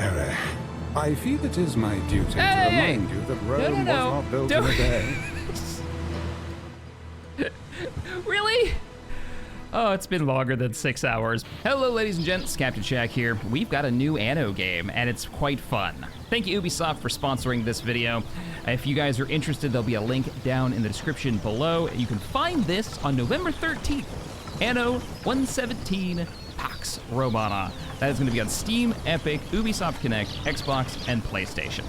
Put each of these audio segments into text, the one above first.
error. I feel it is my duty to remind you that Rome was not built in a day. Really? Oh, it's been longer than 6 hours. Hello, ladies and gents, Captain Shaq here. We've got a new Anno game, and it's quite fun. Thank you, Ubisoft, for sponsoring this video. If you guys are interested, there'll be a link down in the description below. You can find this on November 13th, Anno 117 Pax Romana. That is going to be on Steam, Epic, Ubisoft Connect, Xbox, and PlayStation.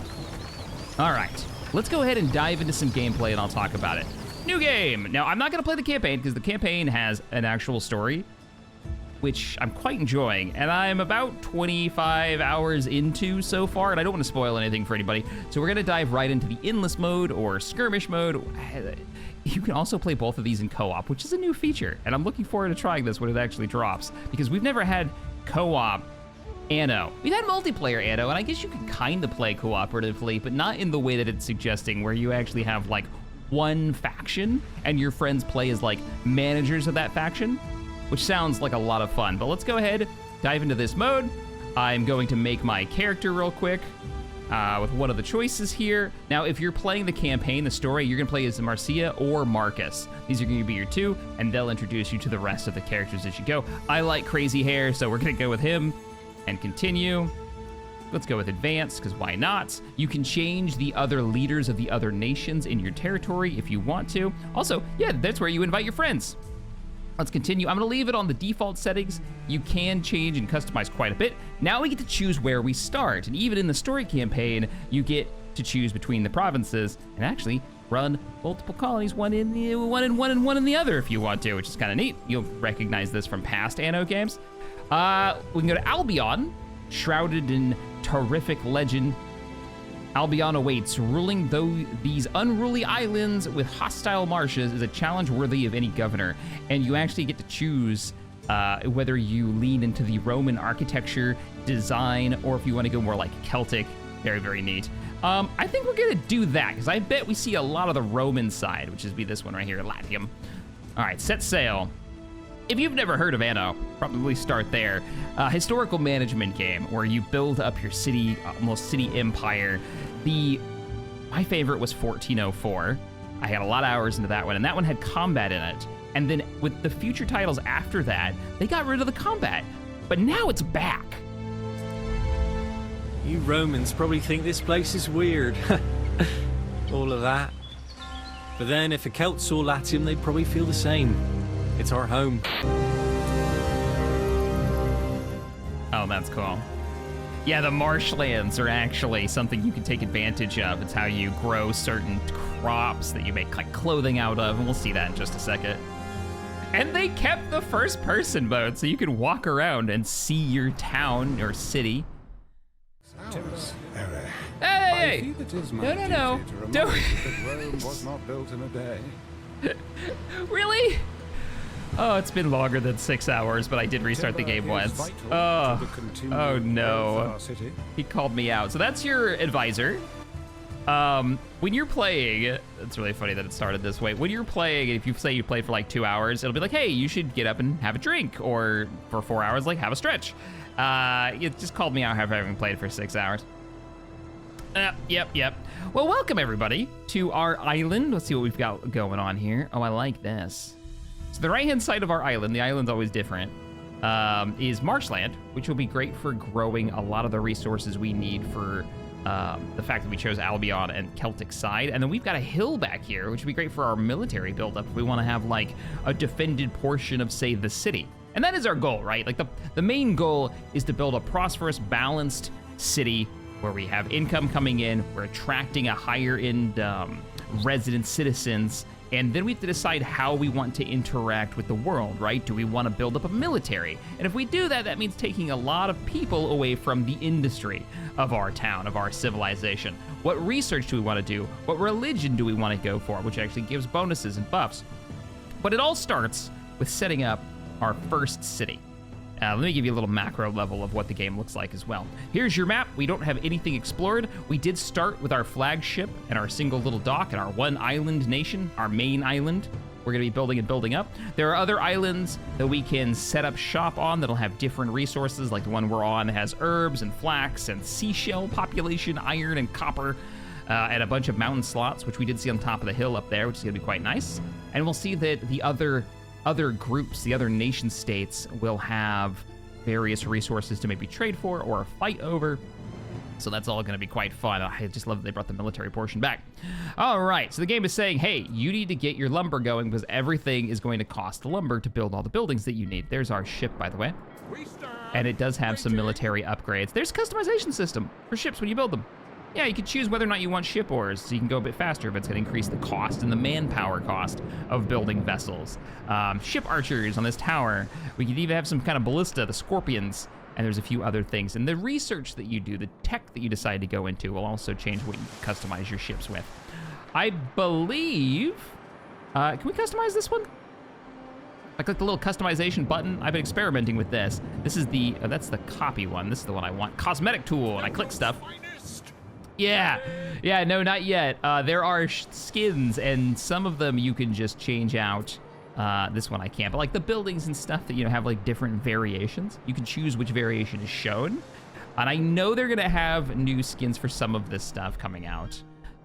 All right, let's go ahead and dive into some gameplay, and I'll talk about it. New game. Now, I'm not gonna play the campaign because the campaign has an actual story, which I'm quite enjoying, and I'm about 25 hours into so far, and I don't want to spoil anything for anybody, so we're gonna dive right into the endless mode or skirmish mode. You can also play both of these in co-op, which is a new feature, and I'm looking forward to trying this when it actually drops, because we've never had co-op Anno. We've had multiplayer Anno, and I guess you can kind of play cooperatively, but not in the way that it's suggesting, where you actually have like one faction and your friends play as like managers of that faction, which sounds like a lot of fun. But let's go ahead, dive into this mode. I'm going to make my character real quick with one of the choices here. Now, if you're playing the campaign, the story, you're gonna play as Marcia or Marcus. These are gonna be your two, and they'll introduce you to the rest of the characters as you go. I like crazy hair, so we're gonna go with him and continue. Let's go with advanced, because why not? You can change the other leaders of the other nations in your territory if you want to. Also, yeah, that's where you invite your friends. Let's continue. I'm gonna leave it on the default settings. You can change and customize quite a bit. Now we get to choose where we start. And even in the story campaign, you get to choose between the provinces and actually run multiple colonies, one in one in the other if you want to, which is kind of neat. You'll recognize this from past Anno games. We can go to Albion, shrouded in terrific legend. Albion awaits. Ruling these unruly islands with hostile marshes is a challenge worthy of any governor. And you actually get to choose whether you lean into the Roman architecture, design, or if you want to go more like Celtic. Very, very neat. I think we're gonna do that, because I bet we see a lot of the Roman side, which is be this one right here, Latium. All right, set sail. If you've never heard of Anno, probably start there. Historical management game where you build up your city, almost city empire. My favorite was 1404. I had a lot of hours into that one, and that one had combat in it. And then with the future titles after that, they got rid of the combat, but now it's back. You Romans probably think this place is weird. All of that. But then if the Celts saw Latium, they'd probably feel the same. It's our home. Oh, that's cool. Yeah, the marshlands are actually something you can take advantage of. It's how you grow certain crops that you make like clothing out of, and we'll see that in just a second. And they kept the first person mode, so you can walk around and see your town or city. Hey! No. Don't. Rome was not built in a day. Really? Oh, it's been longer than 6 hours, but I did restart the game once. Oh no. He called me out. So that's your advisor. When you're playing, it's really funny that it started this way. When you're playing, if you say you played for like 2 hours, it'll be like, hey, you should get up and have a drink. Or for 4 hours, like have a stretch. It just called me out after having played for 6 hours. Yep. Well, welcome everybody to our island. Let's see what we've got going on here. Oh, I like this. So the right-hand side of our island, the island's always different, is marshland, which will be great for growing a lot of the resources we need for the fact that we chose Albion and Celtic side. And then we've got a hill back here, which would be great for our military buildup if we want to have like a defended portion of, say, the city. And that is our goal, right? Like the main goal is to build a prosperous, balanced city where we have income coming in, we're attracting a higher end resident citizens, and then we have to decide how we want to interact with the world, right? Do we want to build up a military? And if we do that, that means taking a lot of people away from the industry of our town, of our civilization. What research do we want to do? What religion do we want to go for? Which actually gives bonuses and buffs. But it all starts with setting up our first city. Let me give you a little macro level of what the game looks like as well. Here's your map. We don't have anything explored. We did start with our flagship and our single little dock and our one island nation, our main island. we're gonna be building and building up. There are other islands that we can set up shop on that'll have different resources, like the one we're on has herbs and flax and seashell population, iron and copper, and a bunch of mountain slots, which we did see on top of the hill up there, which is gonna be quite nice. And we'll see that the other groups, the other nation states will have various resources to maybe trade for or fight over. So that's all gonna be quite fun. I just love that they brought the military portion back. All right, so the game is saying, hey, you need to get your lumber going because everything is going to cost lumber to build all the buildings that you need. There's our ship, by the way. And it does have some military upgrades. There's a customization system for ships when you build them. Yeah, you can choose whether or not you want ship ores, so you can go a bit faster, but it's gonna increase the cost and the manpower cost of building vessels. Ship archers on this tower. We could even have some kind of ballista, the scorpions, and there's a few other things. And the research that you do, the tech that you decide to go into will also change what you customize your ships with. I believe, can we customize this one? I click the little customization button. I've been experimenting with this. This is the, that's the copy one. This is the one I want. Cosmetic tool, and I click stuff. Yeah, no, not yet. There are skins, and some of them you can just change out. This one I can't, but like the buildings and stuff that, you know, have like different variations. You can choose which variation is shown. And I know they're gonna have new skins for some of this stuff coming out.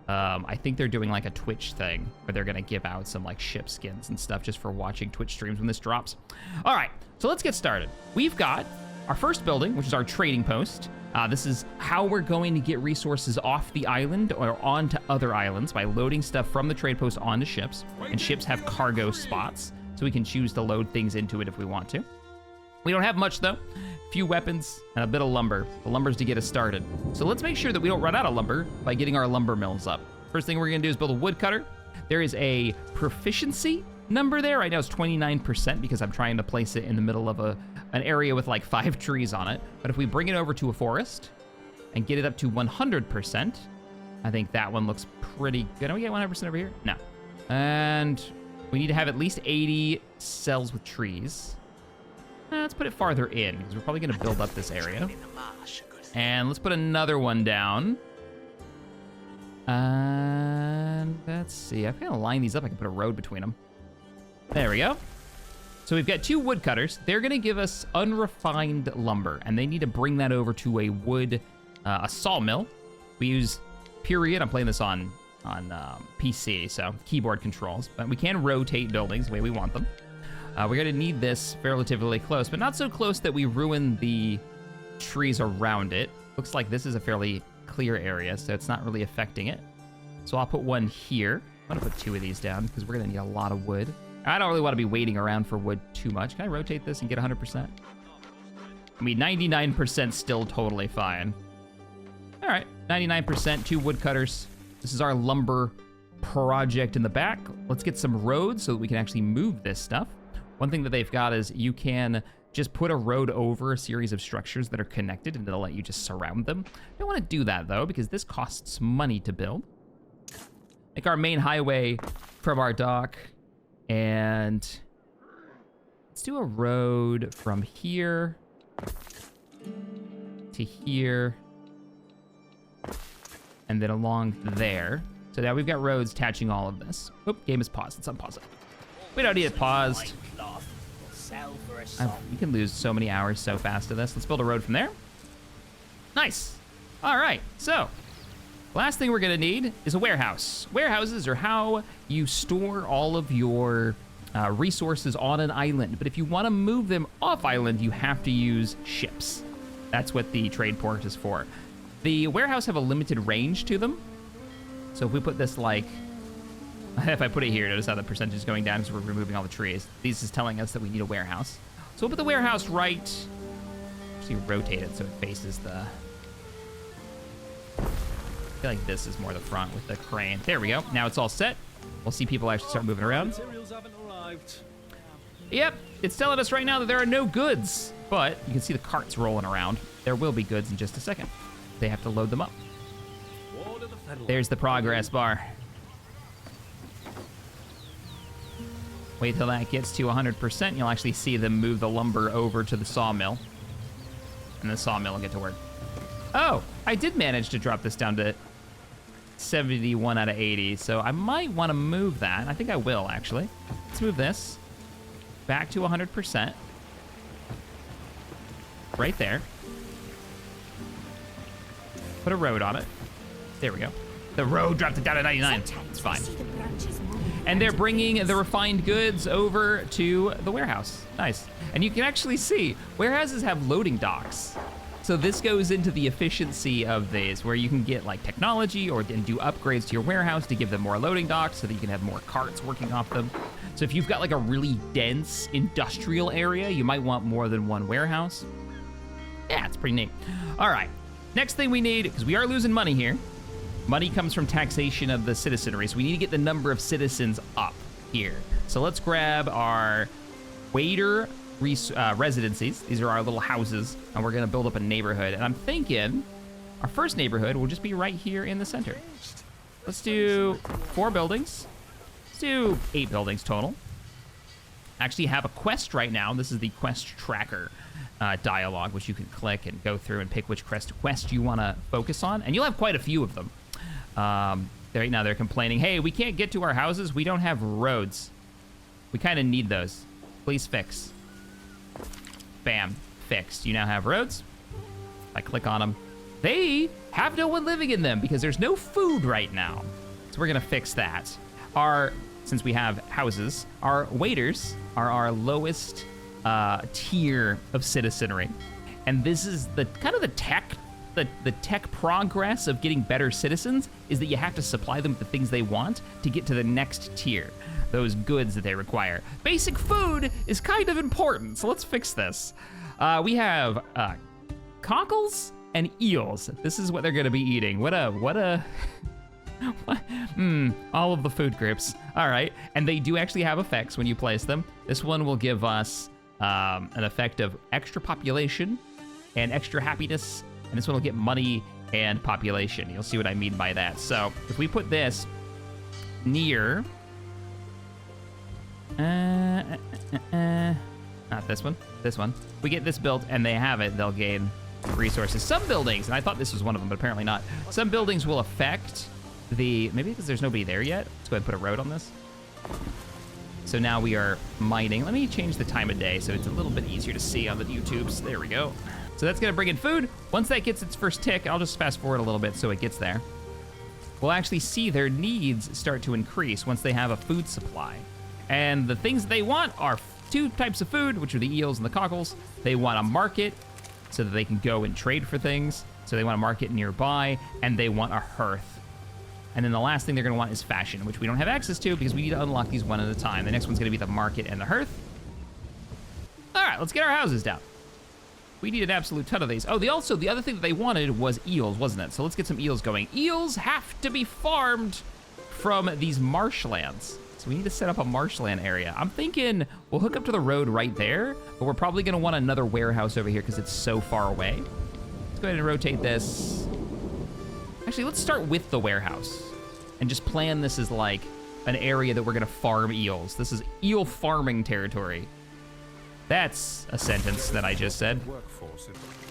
I think they're doing like a Twitch thing where they're gonna give out some like ship skins and stuff just for watching Twitch streams when this drops. All right, so let's get started. We've got our first building, which is our trading post. This is how we're going to get resources off the island or onto other islands by loading stuff from the trade post onto ships. And ships have cargo spots, so we can choose to load things into it if we want to. We don't have much though. Few weapons and a bit of lumber. The lumber's to get us started. So let's make sure that we don't run out of lumber by getting our lumber mills up. First thing we're gonna do is build a woodcutter. There is a proficiency number there. Right now it's 29% because I'm trying to place it in the middle of an area with like 5 trees on it. But if we bring it over to a forest and get it up to 100%, I think that one looks pretty good. Don't we get 100% over here? No. And we need to have at least 80 cells with trees. Let's put it farther in because we're probably gonna build up this area. And let's put another one down. And let's see, I can line these up. I can put a road between them. There we go. So we've got 2 woodcutters. They're gonna give us unrefined lumber, and they need to bring that over to a wood, a sawmill. We use period. I'm playing this on PC, so keyboard controls, but we can rotate buildings the way we want them. We're gonna need this relatively close, but not so close that we ruin the trees around it. Looks like this is a fairly clear area, so it's not really affecting it. So I'll put one here. I'm gonna put 2 of these down because we're gonna need a lot of wood. I don't really want to be waiting around for wood too much. Can I rotate this and get 100%? I mean, 99% still totally fine. All right, 99%, 2 woodcutters. This is our lumber project in the back. Let's get some roads so that we can actually move this stuff. One thing that they've got is you can just put a road over a series of structures that are connected and it'll let you just surround them. I don't want to do that though because this costs money to build. Make our main highway from our dock. And let's do a road from here to here and then along there. So now we've got roads attaching all of this. Oop, game is paused. Let's unpause it. We don't need it paused. We can lose so many hours so fast to this. Let's build a road from there. Nice. All right, so last thing we're gonna need is a warehouse. Warehouses are how you store all of your resources on an island. But if you wanna move them off island, you have to use ships. That's what the trade port is for. The warehouse have a limited range to them. So if we put this like, if I put it here, notice how the percentage is going down because we're removing all the trees. This is telling us that we need a warehouse. So we'll put the warehouse right, actually rotate it so it faces the, I feel like this is more the front with the crane. There we go. Now it's all set. We'll see people actually start moving around. Materials haven't arrived. Yep, it's telling us right now that there are no goods, but you can see the carts rolling around. There will be goods in just a second. They have to load them up. There's the progress bar. Wait till that gets to 100%. You'll actually see them move the lumber over to the sawmill. And the sawmill will get to work. Oh, I did manage to drop this down to 71 out of 80, so I might want to move that. I think I will, actually. Let's move this back to 100%. Right there. Put a road on it. There we go. The road dropped it down to 99. It's fine. And they're bringing the refined goods over to the warehouse. Nice. And you can actually see warehouses have loading docks. So this goes into the efficiency of these, where you can get like technology or do upgrades to your warehouse to give them more loading docks so that you can have more carts working off them. So if you've got like a really dense industrial area, you might want more than one warehouse. Yeah, it's pretty neat. All right, next thing we need, because we are losing money here. Money comes from taxation of the citizenry, so we need to get the number of citizens up here. So let's grab our waiter residencies. These are our little houses, and we're gonna build up a neighborhood. And I'm thinking our first neighborhood will just be right here in the center. Let's do 4 buildings. Let's do 8 buildings total. Actually have a quest right now. This is the quest tracker dialogue, which you can click and go through and pick which quest you wanna focus on. And you'll have quite a few of them. Right now they're complaining, hey, we can't get to our houses. We don't have roads. We kind of need those. Please fix. Bam, fixed. You now have roads. I click on them. They have no one living in them because there's no food right now. So we're gonna fix that. Since we have houses, our waiters are our lowest tier of citizenry. And this is the kind of the tech progress of getting better citizens is that you have to supply them with the things they want to get to the next tier, those goods that they require. Basic food is kind of important, so let's fix this. We have cockles and eels. This is what they're gonna be eating. All of the food groups. All right, and they do actually have effects when you place them. This one will give us an effect of extra population and extra happiness, and this one will get money and population. You'll see what I mean by that. So if we put this near, not this one, this one. We get this built and they have it, they'll gain resources. Some buildings, and I thought this was one of them, but apparently not. Some buildings will affect maybe because there's nobody there yet. Let's go ahead and put a road on this. So now we are mining. Let me change the time of day so it's a little bit easier to see on the YouTubes. There we go. So that's gonna bring in food. Once that gets its first tick, I'll just fast forward a little bit so it gets there. We'll actually see their needs start to increase once they have a food supply. And the things they want are 2 types of food, which are the eels and the cockles. They want a market so that they can go and trade for things. So they want a market nearby, and they want a hearth. And then the last thing they're gonna want is fashion, which we don't have access to because we need to unlock these one at a time. The next one's gonna be the market and the hearth. All right, let's get our houses down. We need an absolute ton of these. Oh, the other thing that they wanted was eels, wasn't it? So let's get some eels going. Eels have to be farmed from these marshlands. So we need to set up a marshland area. I'm thinking we'll hook up to the road right there, but we're probably gonna want another warehouse over here because it's so far away. Let's go ahead and rotate this. Actually, let's start with the warehouse and just plan this as like an area that we're gonna farm eels. This is eel farming territory. That's a sentence that I just said.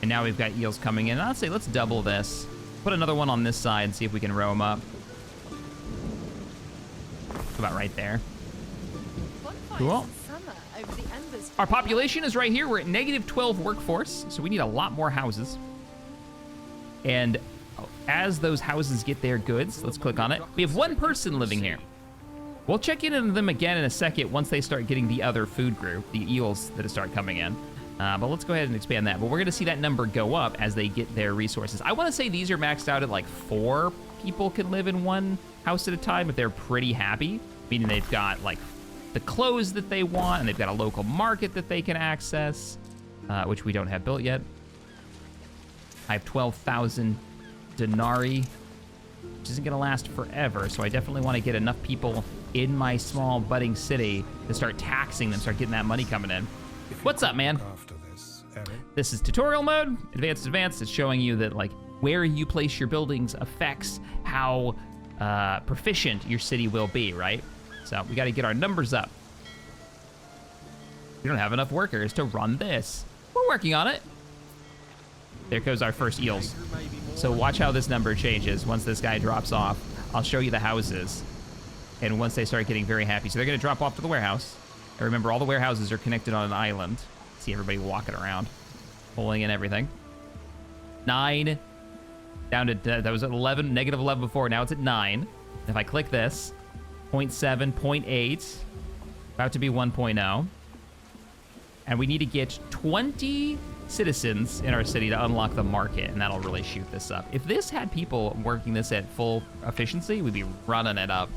And now we've got eels coming in. I'd say let's double this. Put another one on this side and see if we can row them up. About right there. Cool. Our population is right here. We're at -12 workforce, so we need a lot more houses. And as those houses get their goods, let's click on it. We have 1 person living here. We'll check in on them again in a second once they start getting the other food group, the eels that start coming in. But let's go ahead and expand that. But we're gonna see that number go up as they get their resources. I wanna say these are maxed out at like 4 people can live in one house at a time if they're pretty happy, meaning they've got like the clothes that they want and they've got a local market that they can access, which we don't have built yet. I have 12,000 denarii, which isn't gonna last forever, so I definitely wanna get enough people in my small budding city to start taxing them, start getting that money coming in. What's up, man? This is tutorial mode, advanced. It's showing you that like where you place your buildings affects how proficient your city will be, right? So we gotta get our numbers up. We don't have enough workers to run this. We're working on it. There goes our first eels. So watch how this number changes once this guy drops off. I'll show you the houses. And once they start getting very happy, so they're going to drop off to the warehouse. And remember, all the warehouses are connected on an island. See everybody walking around, pulling in everything. 9, down to, that was at 11, negative 11 before, now it's at 9. If I click this, 0.7, 0.8, about to be 1.0. And we need to get 20 citizens in our city to unlock the market, and that'll really shoot this up. If this had people working this at full efficiency, we'd be running it up.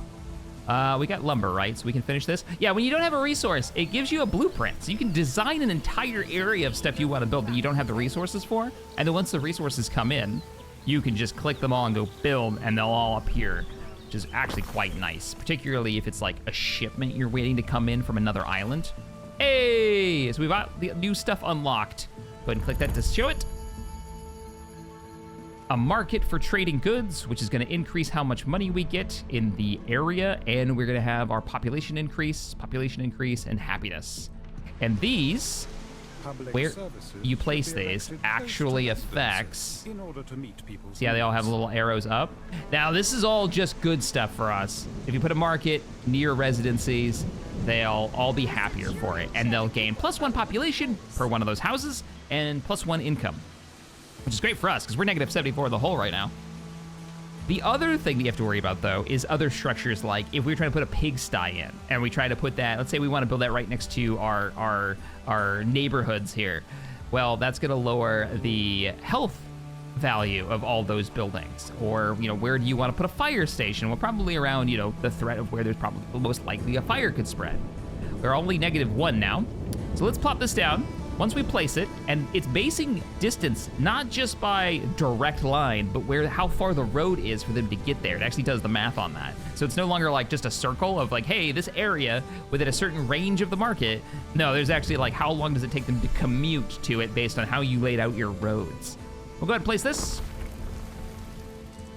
We got lumber, right? So we can finish this. Yeah, when you don't have a resource, it gives you a blueprint. So you can design an entire area of stuff you want to build that you don't have the resources for. And then once the resources come in, you can just click them all and go build, and they'll all appear, which is actually quite nice, particularly if it's like a shipment you're waiting to come in from another island. Hey, so we've got the new stuff unlocked. Go ahead and click that to show it. A market for trading goods, which is going to increase how much money we get in the area, and we're going to have our population increase, and happiness. And these, where you place these, actually affects. See how they all have little arrows up? Now, this is all just good stuff for us. If you put a market near residencies, they'll all be happier for it, and they'll gain +1 population per one of those houses, and +1 income, which is great for us because we're negative 74 in the hole right now. The other thing that you have to worry about, though, is other structures, like if we try to put a pigsty in, and we try to put that, let's say we want to build that right next to our neighborhoods here. Well, that's going to lower the health value of all those buildings. Or, you know, where do you want to put a fire station? Well, probably around, you know, the threat of where there's probably most likely a fire could spread. We're only -1 now. So let's plop this down. Once we place it, and it's basing distance not just by direct line, but how far the road is for them to get there. It actually does the math on that. So it's no longer like just a circle of like, hey, this area within a certain range of the market. No, there's actually like how long does it take them to commute to it based on how you laid out your roads. We'll go ahead and place this.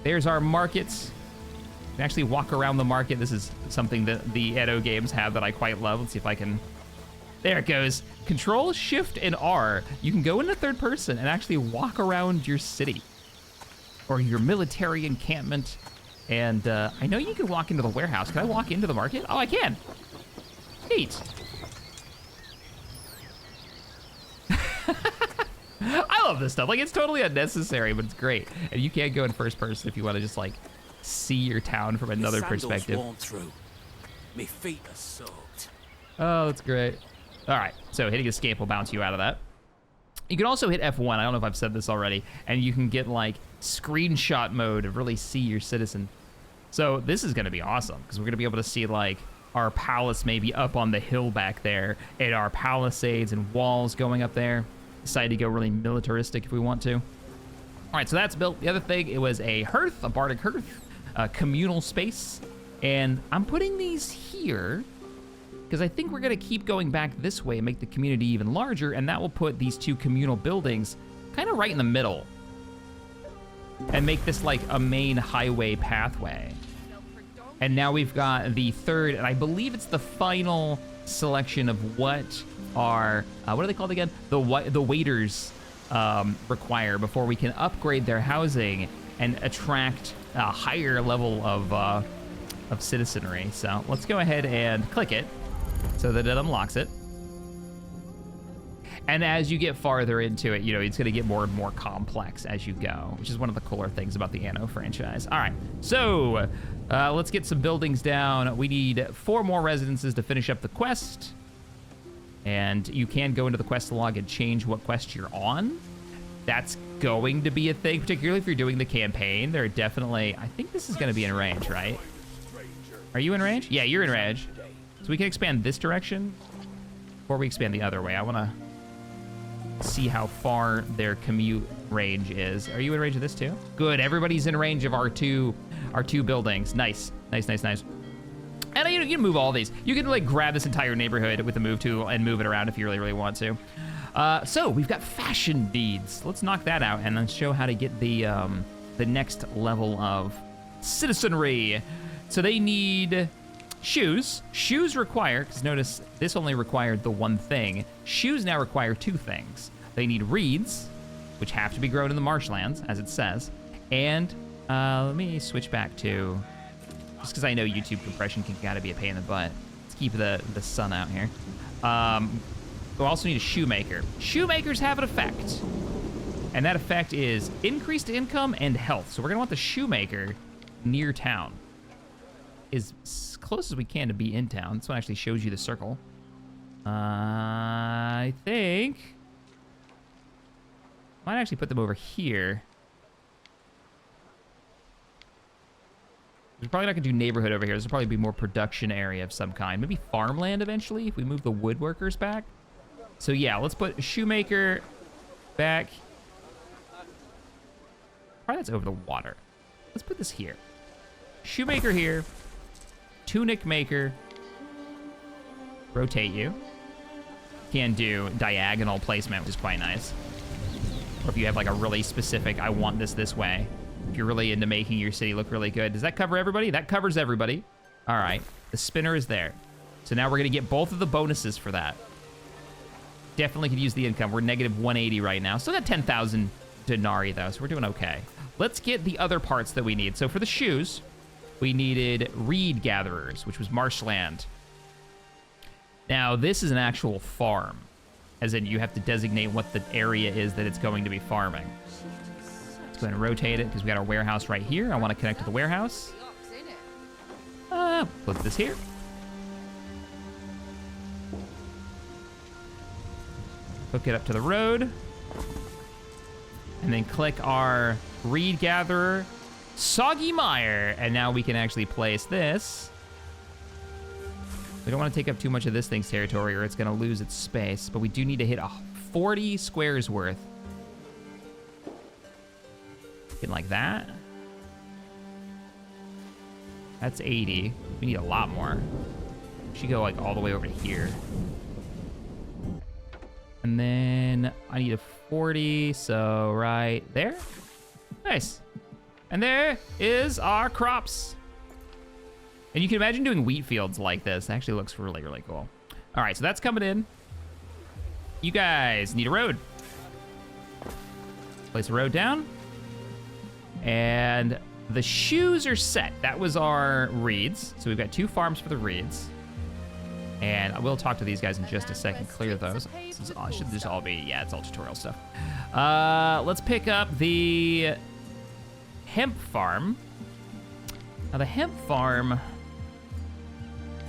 There's our market. You can actually walk around the market. This is something that the Anno games have that I quite love. Let's see if I can. There it goes. Control, Shift, and R. You can go into third person and actually walk around your city or your military encampment. And I know you can walk into the warehouse. Can I walk into the market? Oh, I can. Neat. I love this stuff. Like, it's totally unnecessary, but it's great. And you can go in first person if you want to just like see your town from another perspective. My feet are soaked. Oh, that's great. All right, so hitting escape will bounce you out of that. You can also hit F1, I don't know if I've said this already, and you can get like screenshot mode to really see your citizen. So this is gonna be awesome, because we're gonna be able to see like our palace maybe up on the hill back there, and our palisades and walls going up there. Decide to go really militaristic if we want to. All right, so that's built. The other thing, it was a hearth, a bardic hearth, a communal space, and I'm putting these here because I think we're gonna keep going back this way and make the community even larger, and that will put these two communal buildings kind of right in the middle and make this like a main highway pathway. And now we've got the third, and I believe it's the final selection of what are, what are they called again? The waiters require before we can upgrade their housing and attract a higher level of citizenry. So let's go ahead and click it so that it unlocks it. And as you get farther into it, you know, it's gonna get more and more complex as you go, which is one of the cooler things about the Anno franchise. All right, so let's get some buildings down. We need 4 more residences to finish up the quest. And you can go into the quest log and change what quest you're on. That's going to be a thing, particularly if you're doing the campaign. There are definitely, I think this is gonna be in range, right? Are you in range? Yeah, you're in range. So we can expand this direction before we expand the other way. I wanna see how far their commute range is. Are you in range of this too? Good, everybody's in range of our two buildings. Nice, nice, nice, nice. And you can move all these. You can like grab this entire neighborhood with the move tool and move it around if you really, really want to. So we've got fashion beads. Let's knock that out and then show how to get the next level of citizenry. So they need shoes. Shoes require, because notice this only required the one thing. Shoes now require 2 things. They need reeds, which have to be grown in the marshlands, as it says. And let me switch back to just because I know YouTube compression can gotta be a pain in the butt. Let's keep the sun out here. We also need a shoemaker. Shoemakers have an effect. And that effect is increased income and health. So we're gonna want the shoemaker near town. As close as we can to be in town. This one actually shows you the circle. I think... might actually put them over here. We're probably not gonna do neighborhood over here. This will probably be more production area of some kind. Maybe farmland eventually if we move the woodworkers back. So yeah, let's put a shoemaker back. Probably that's over the water. Let's put this here. Shoemaker here. Tunic maker. Rotate you. Can do diagonal placement, which is quite nice. Or if you have like a really specific, I want this way. If you're really into making your city look really good. Does that cover everybody? That covers everybody. All right, the spinner is there. So now we're gonna get both of the bonuses for that. Definitely could use the income. We're negative 180 right now. Still got 10,000 denarii though, so we're doing okay. Let's get the other parts that we need. So for the shoes, we needed reed gatherers, which was marshland. Now this is an actual farm, as in you have to designate what the area is that it's going to be farming. Let's go ahead and rotate it because we got our warehouse right here. I want to connect to the warehouse. Put this here. Hook it up to the road. And then click our reed gatherer, Soggy Mire, and now we can actually place this. We don't want to take up too much of this thing's territory or it's going to lose its space, but we do need to hit 40 squares worth. Getting like that. That's 80. We need a lot more. We should go like all the way over to here. And then I need a 40, so right there. Nice. And there is our crops. And you can imagine doing wheat fields like this. It actually looks really, really cool. All right, so that's coming in. You guys need a road. Place a road down. And the shoes are set. That was our reeds. So we've got 2 farms for the reeds. And I will talk to these guys in just a second, clear those. Should this all be, yeah, it's all tutorial stuff. Let's pick up the hemp farm. Now the hemp farm, where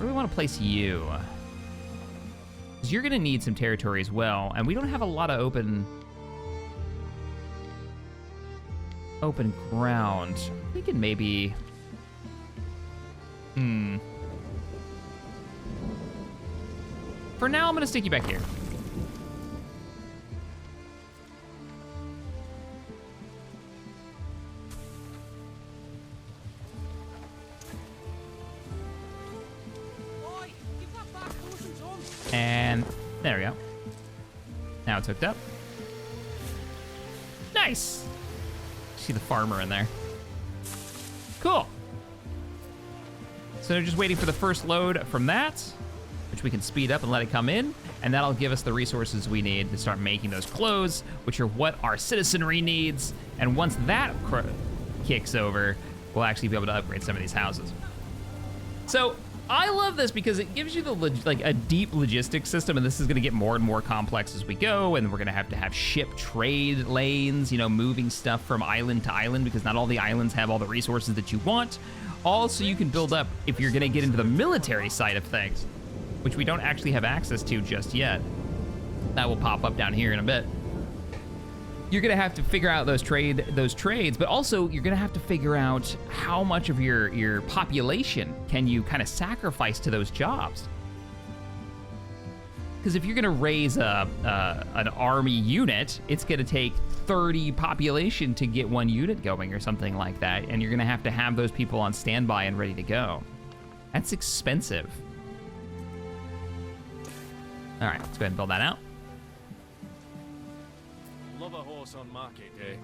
do we want to place you? Because you're gonna need some territory as well, and we don't have a lot of open ground. I'm thinking maybe, for now, I'm gonna stick you back here. And there we go. Now it's hooked up. Nice. See the farmer in there. Cool. So they're just waiting for the first load from that, which we can speed up and let it come in, and that'll give us the resources we need to start making those clothes, which are what our citizenry needs. And once that kicks over, we'll actually be able to upgrade some of these houses. So I love this because it gives you a deep logistics system, and this is gonna get more and more complex as we go, and we're gonna have to have ship trade lanes, you know, moving stuff from island to island because not all the islands have all the resources that you want. Also, you can build up if you're gonna get into the military side of things, which we don't actually have access to just yet. That will pop up down here in a bit. You're gonna have to figure out those trades, but also you're gonna have to figure out how much of your population can you kind of sacrifice to those jobs. Because if you're gonna raise an army unit, it's gonna take 30 population to get 1 unit going or something like that, and you're gonna have those people on standby and ready to go. That's expensive. All right, let's go ahead and build that out. Love a horse on market day.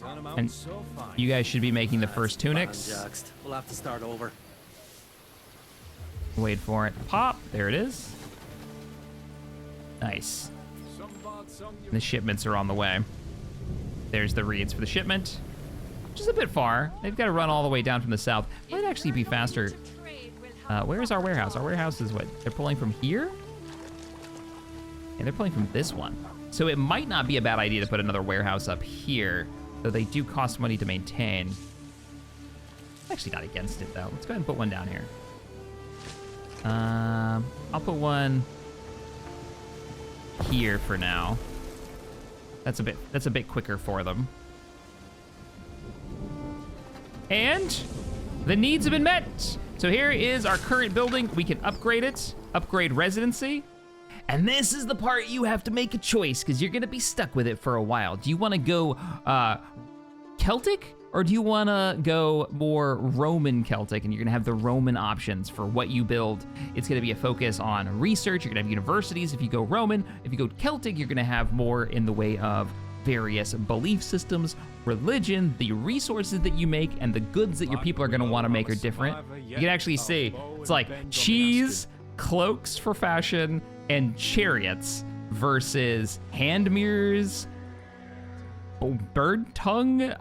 Turn 'em out And so fine. you guys should be making the first tunics. We'll have to start over. Wait for it. Pop. There it is. Nice. Some bad, some The shipments are on the way. There's the reeds for the shipment. which is a bit far. They've got to run all the way down from the south. Might actually be faster. Where is our warehouse? Our warehouse is what? They're pulling from here? And they're pulling from this one. So it might not be a bad idea to put another warehouse up here, though they do cost money to maintain. I'm actually not against it, though. Let's go ahead and put one down here. I'll put one here for now. That's a bit quicker for them. And the needs have been met. So here is our current building. We can upgrade it, upgrade residency. And this is the part you have to make a choice because you're gonna be stuck with it for a while. Do you wanna go Celtic or do you wanna go more Roman Celtic? And you're gonna have the Roman options for what you build. It's gonna be a focus on research. You're gonna have universities if you go Roman. If you go Celtic, you're gonna have more in the way of various belief systems, religion, the resources that you make, and the goods that your people are gonna wanna make are different. You can actually see, it's like cheese, cloaks for fashion, and chariots versus hand mirrors, bird tongue,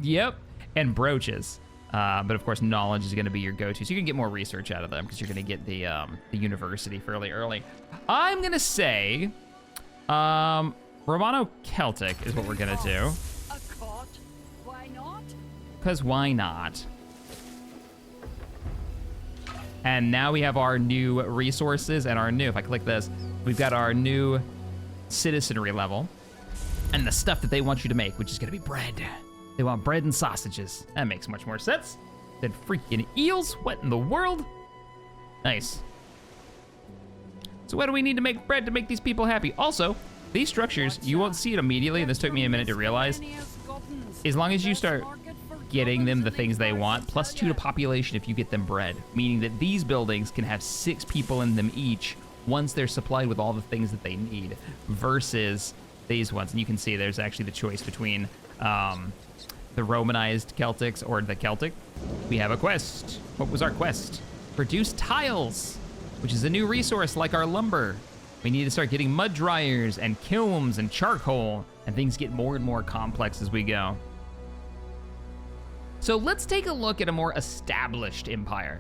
yep, and brooches. But of course, knowledge is gonna be your go-to, so you can get more research out of them because you're gonna get the university fairly early. I'm gonna say, Romano-Celtic is what we're gonna do. Why not? Because why not? And now we have our new resources and our new, if I click this, we've got our new citizenry level and the stuff that they want you to make, which is gonna be bread. They want bread and sausages. That makes much more sense than freaking eels. What in the world? Nice. So what do we need to make bread to make these people happy? Also, these structures, you won't see it immediately, and this took me a minute to realize. As long as you start getting them the things they want, +2 to population if you get them bread, meaning that these buildings can have 6 people in them each once they're supplied with all the things that they need, versus these ones. And you can see there's actually the choice between the Romanized Celtics or the Celtic. We have a quest. What was our quest? Produce tiles, which is a new resource like our lumber. We need to start getting mud dryers and kilns and charcoal, and things get more and more complex as we go. So let's take a look at a more established empire.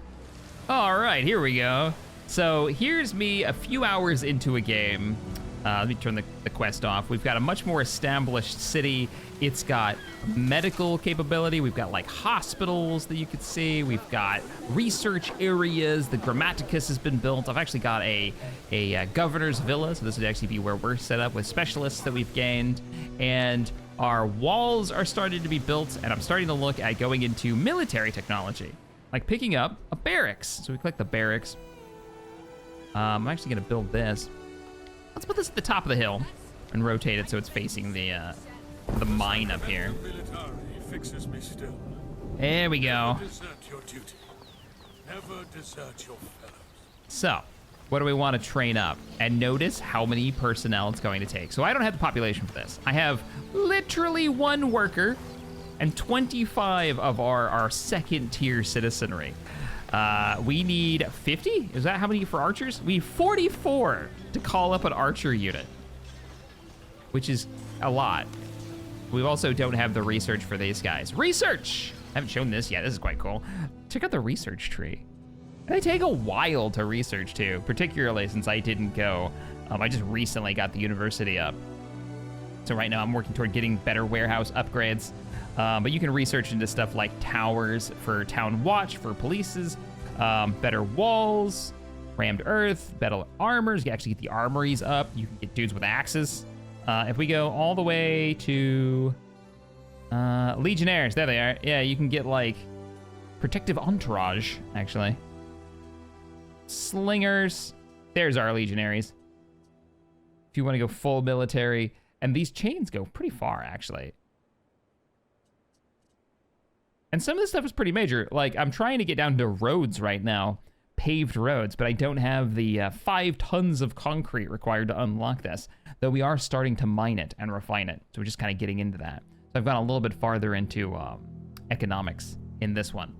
All right, here we go. So here's me a few hours into a game. Let me turn the quest off. We've got a much more established city. It's got medical capability. We've got like hospitals that you could see. We've got research areas. The Grammaticus has been built. I've actually got a governor's villa. So this would actually be where we're set up with specialists that we've gained. And our walls are starting to be built. And I'm starting to look at going into military technology, like picking up a barracks. So we click the barracks. I'm actually gonna build this. Let's put this at the top of the hill and rotate it so it's facing the mine up here. There we go. So, what do we want to train up? And notice how many personnel it's going to take. So I don't have the population for this. I have literally 1 worker and 25 of our second tier citizenry. We need 50? Is that how many for archers? We need 44 to call up an archer unit, which is a lot. We also don't have the research for these guys. Research! I haven't shown this yet. This is quite cool. Check out the research tree. They take a while to research too, particularly since I didn't go. I just recently got the university up. So right now I'm working toward getting better warehouse upgrades. But you can research into stuff like towers for town watch, for polices, better walls, rammed earth, better armors. You can actually get the armories up. You can get dudes with axes. If we go all the way to legionnaires, there they are. Yeah, you can get like protective entourage, actually. Slingers, there's our legionaries. If you want to go full military, and these chains go pretty far, actually. And some of this stuff is pretty major. Like, I'm trying to get down to roads right now, paved roads, but I don't have the 5 tons of concrete required to unlock this, though we are starting to mine it and refine it. So we're just kind of getting into that. So I've gone a little bit farther into economics in this one.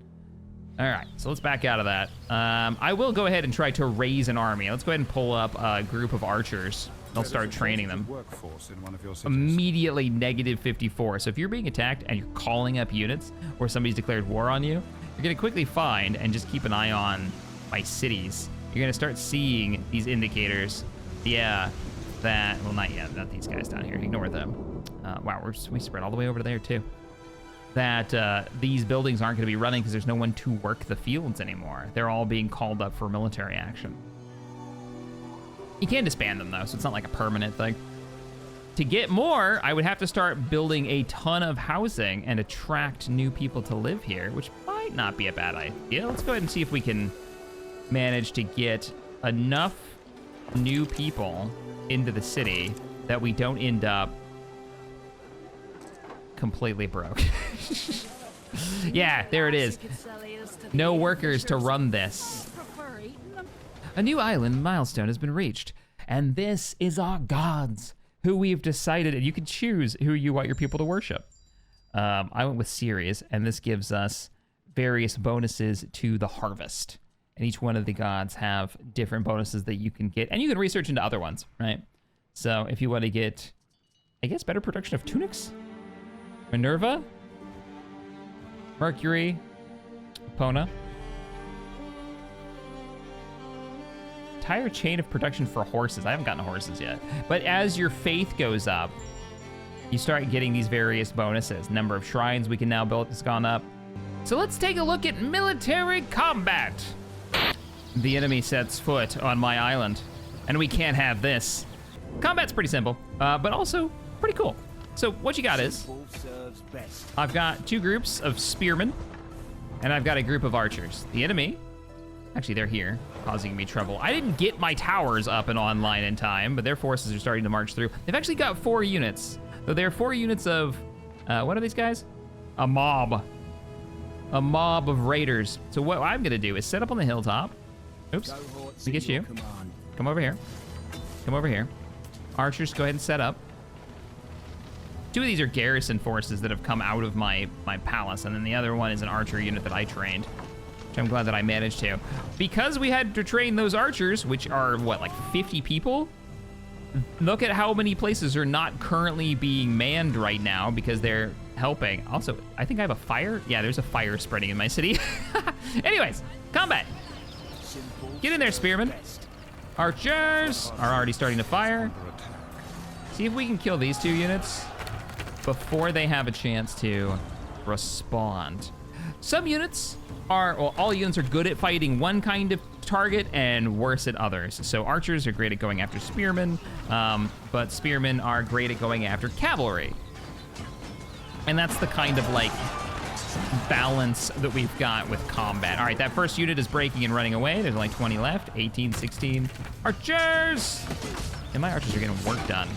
All right, so let's back out of that. I will go ahead and try to raise an army. Let's go ahead and pull up a group of archers they'll start training them. Workforce in one of your cities. Immediately negative 54. So if you're being attacked and you're calling up units or somebody's declared war on you, you're gonna quickly find and just keep an eye on by cities. You're gonna start seeing these indicators. Yeah, that, well, not yet, not these guys down here, ignore them. Wow, we spread all the way over there too. That these buildings aren't gonna be running because there's no one to work the fields anymore. They're all being called up for military action. You can disband them though, so it's not like a permanent thing. To get more, I would have to start building a ton of housing and attract new people to live here, which might not be a bad idea. Let's go ahead and see if we can manage to get enough new people into the city that we don't end up completely broke. Yeah, there it is. No workers to run this. A new island milestone has been reached, and this is our gods, who we've decided, and you can choose who you want your people to worship. I went with Ceres, and this gives us various bonuses to the harvest. And each one of the gods have different bonuses that you can get, and you can research into other ones, right? So if you want to get, I guess, better production of tunics, Minerva, Mercury, Epona. Entire chain of production for horses. I haven't gotten horses yet. But as your faith goes up, you start getting these various bonuses. Number of shrines we can now build has gone up. So let's take a look at military combat. The enemy sets foot on my island, and we can't have this. Combat's pretty simple, but also pretty cool. So what you got is, I've got two groups of spearmen, and I've got a group of archers. The enemy, actually they're here, causing me trouble. I didn't get my towers up and online in time, but their forces are starting to march through. They've actually got 4 units. So they're 4 units of, what are these guys? A mob of raiders. So what I'm gonna do is set up on the hilltop. Oops, let me get you. Come over here. Come over here. Archers, go ahead and set up. 2 of these are garrison forces that have come out of my palace, and then the other one is an archer unit that I trained, which I'm glad that I managed to. Because we had to train those archers, which are, what, like 50 people? Look at how many places are not currently being manned right now because they're helping. Also, I think I have a fire. Yeah, there's a fire spreading in my city. Anyways, combat. Get in there, spearmen. Archers are already starting to fire. See if we can kill these 2 units before they have a chance to respond. Some units are, well, all units are good at fighting one kind of target and worse at others. So archers are great at going after spearmen, but spearmen are great at going after cavalry. And that's the kind of like balance that we've got with combat. All right, that first unit is breaking and running away. There's only 20 left, 18, 16. Archers! And my archers are getting work done.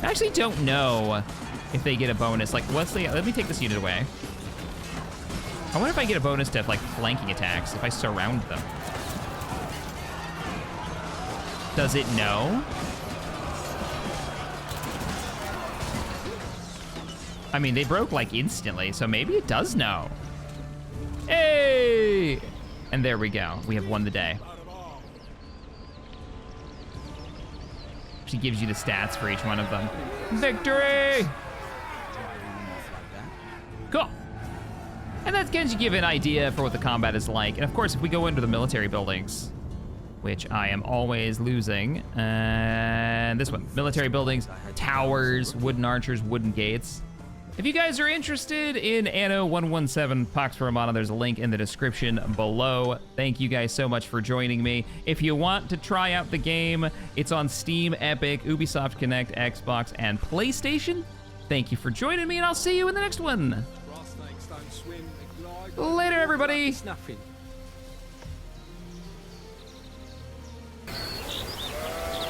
I actually don't know if they get a bonus. Like, what's the, let me take this unit away. I wonder if I get a bonus to like flanking attacks if I surround them. Does it know? I mean, they broke like instantly, so maybe it does know. Hey! And there we go. We have won the day. She gives you the stats for each one of them. Victory! Cool. And that gives you an idea for what the combat is like. And of course, if we go into the military buildings, which I am always losing, and this one, military buildings, towers, wooden archers, wooden gates. If you guys are interested in Anno 117 Pax Romana, there's a link in the description below. Thank you guys so much for joining me. If you want to try out the game, it's on Steam, Epic, Ubisoft Connect, Xbox, and PlayStation. Thank you for joining me, and I'll see you in the next one. Later, everybody.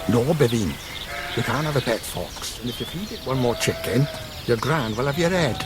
No, Bevin. You can't have a pet fox, and if you feed it one more chicken, your gran will have your head.